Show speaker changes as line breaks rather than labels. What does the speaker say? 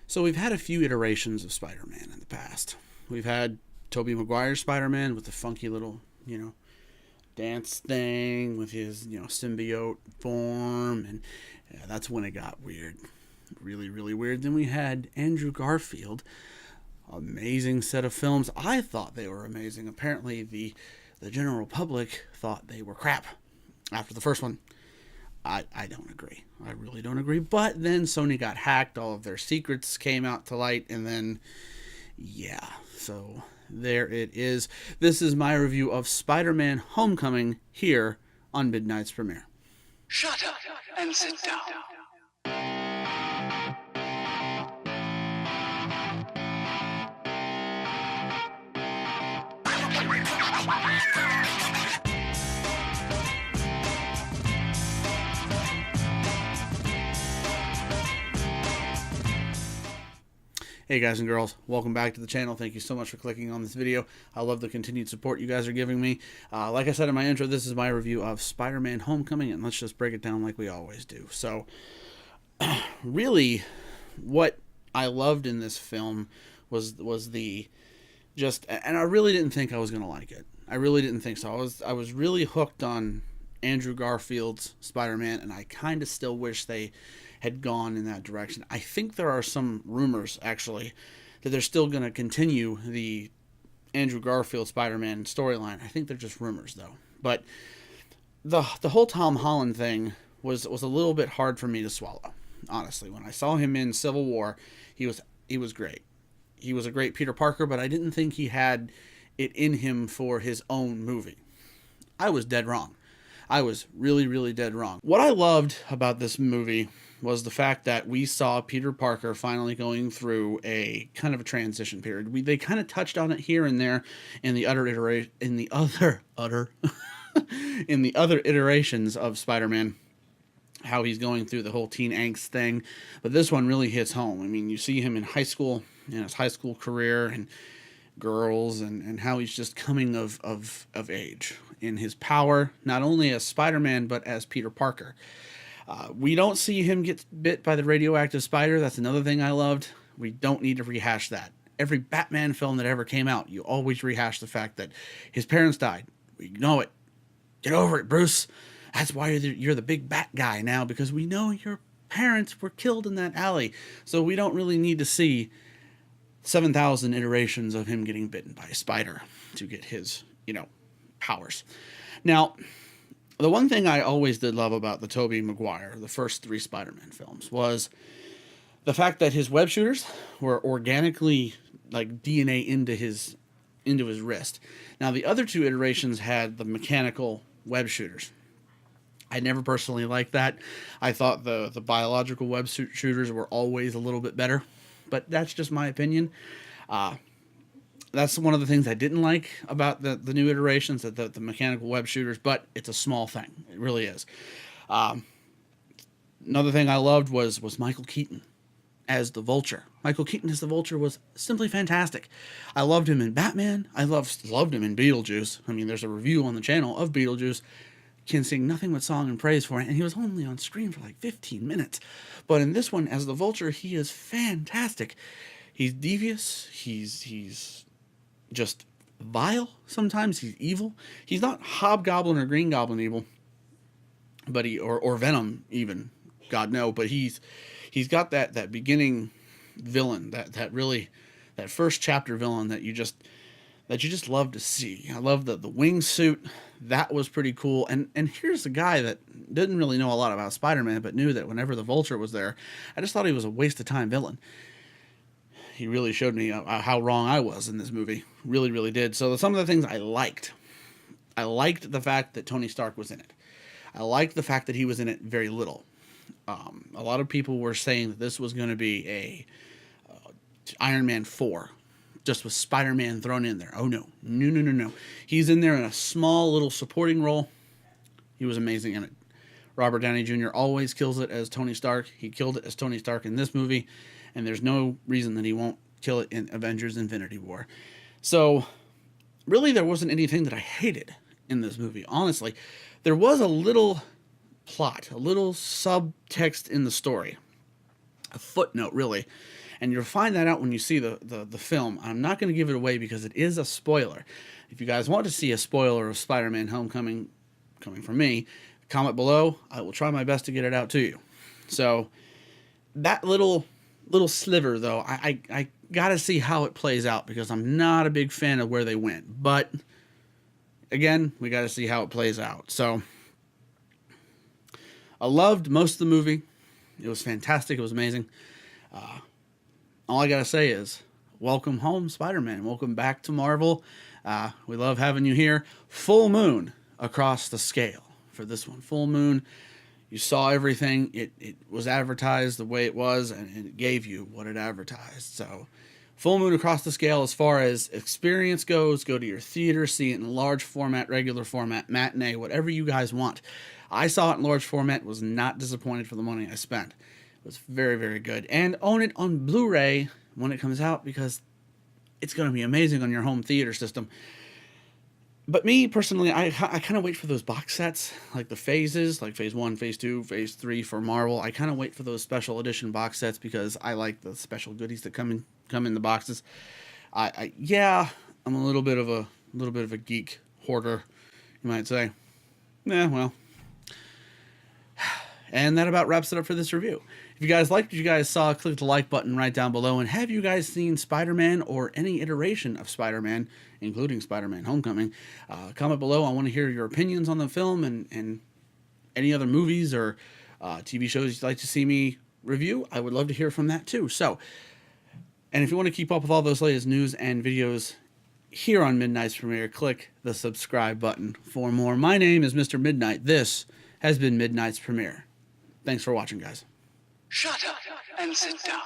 So we've had a few iterations of Spider-Man in the past. We've had Tobey Maguire's Spider-Man with the funky little, dance thing with his, symbiote form, and that's when it got weird. Really, really weird. Then we had Andrew Garfield. Amazing set of films. I thought they were amazing. Apparently the general public thought they were crap after the first one. I don't agree. I really don't agree. But then Sony got hacked. All of their secrets came out to light. And then, yeah. So there it is. This is my review of Spider-Man Homecoming here on Midnight's Premiere.
Shut up and sit down.
Hey guys and girls, welcome back to the channel. Thank you so much for clicking on this video. I love the continued support you guys are giving me. Like I said in my intro, this is my review of Spider-Man Homecoming, and let's just break it down like we always do. So, really, what I loved in this film was the and I really didn't think I was gonna like it. I really didn't think so. I was really hooked on Andrew Garfield's Spider-Man, and I kind of still wish they had gone in that direction. I think there are some rumors, actually, that they're still going to continue the Andrew Garfield Spider-Man storyline. I think they're just rumors, though. But the whole Tom Holland thing was a little bit hard for me to swallow, honestly. When I saw him in Civil War, he was great. He was a great Peter Parker, but I didn't think he had it in him for his own movie. I was dead wrong. I was really, really dead wrong. What I loved about this movie was the fact that we saw Peter Parker finally going through a kind of a transition period. They kind of touched on it here and there in the other iterations of Spider-Man, how he's going through the whole teen angst thing. But this one really hits home. I mean, you see him in high school, in his high school career, and girls, and how he's just coming of age in his power, not only as Spider-Man, but as Peter Parker. We don't see him get bit by the radioactive spider. That's another thing I loved. We don't need to rehash that. Every Batman film that ever came out, you always rehash the fact that his parents died. We know it. Get over it, Bruce. That's why you're the big bat guy now, because we know your parents were killed in that alley. So we don't really need to see 7,000 iterations of him getting bitten by a spider to get his, powers. Now, the one thing I always did love about the Tobey Maguire, the first 3 Spider-Man films, was the fact that his web shooters were organically like DNA into his wrist. Now, the other 2 iterations had the mechanical web shooters. I never personally liked that. I thought the biological web shooters were always a little bit better, but that's just my opinion. That's one of the things I didn't like about the new iterations, the mechanical web shooters, but it's a small thing. It really is. Another thing I loved was Michael Keaton as the Vulture. Michael Keaton as the Vulture was simply fantastic. I loved him in Batman. I loved him in Beetlejuice. I mean, there's a review on the channel of Beetlejuice. Can sing nothing but song and praise for it, and he was only on screen for like 15 minutes. But in this one, as the Vulture, he is fantastic. He's devious. He's just vile sometimes. He's evil. He's not Hobgoblin or Green Goblin evil, but or Venom even, God no. But he's got that beginning villain, that first chapter villain that you just love to see. I love the wingsuit. That was pretty cool. And here's a guy that didn't really know a lot about Spider-Man, but knew that whenever the Vulture was there, I just thought he was a waste of time villain. He really showed me how wrong I was in this movie. Really, really did. So some of the things I liked the fact that Tony Stark was in it. I liked the fact that he was in it very little. A lot of people were saying that this was going to be a Iron Man 4, just with Spider-Man thrown in there. Oh, no. No. He's in there in a small little supporting role. He was amazing in it. Robert Downey Jr. always kills it as Tony Stark. He killed it as Tony Stark in this movie, and there's no reason that he won't kill it in Avengers Infinity War. So, really, there wasn't anything that I hated in this movie, honestly. There was a little plot, a little subtext in the story a footnote, really. And you'll find that out when you see the film. I'm not going to give it away because it is a spoiler. If you guys want to see a spoiler of Spider-Man Homecoming coming from me, comment below. I will try my best to get it out to you. So that little sliver, though, I got to see how it plays out because I'm not a big fan of where they went. But again, we got to see how it plays out. So I loved most of the movie. It was fantastic. It was amazing. All I got to say is, welcome home, Spider-Man. Welcome back to Marvel. We love having you here. Full moon across the scale for this one. Full moon. You saw everything. It was advertised the way it was, and it gave you what it advertised. So full moon across the scale as far as experience goes. Go to your theater, see it in large format, regular format, matinee, whatever you guys want. I saw it in large format, was not disappointed for the money I spent. It was very, very good. And own it on Blu-ray when it comes out because it's going to be amazing on your home theater system. But me, personally, I kind of wait for those box sets, like the phases, like Phase 1, Phase 2, Phase 3 for Marvel. I kind of wait for those special edition box sets because I like the special goodies that come in the boxes. Yeah, I'm a little bit of a geek hoarder, you might say. Yeah, well. And that about wraps it up for this review. If you guys liked what you guys saw, click the like button right down below. And have you guys seen Spider-Man or any iteration of Spider-Man, including Spider-Man Homecoming? Comment below. I want to hear your opinions on the film and any other movies or TV shows you'd like to see me review. I would love to hear from that too. So, and if you want to keep up with all those latest news and videos here on Midnight's Premiere, click the subscribe button for more. My name is Mr. Midnight. This has been Midnight's Premiere. Thanks for watching, guys.
Shut up and sit down.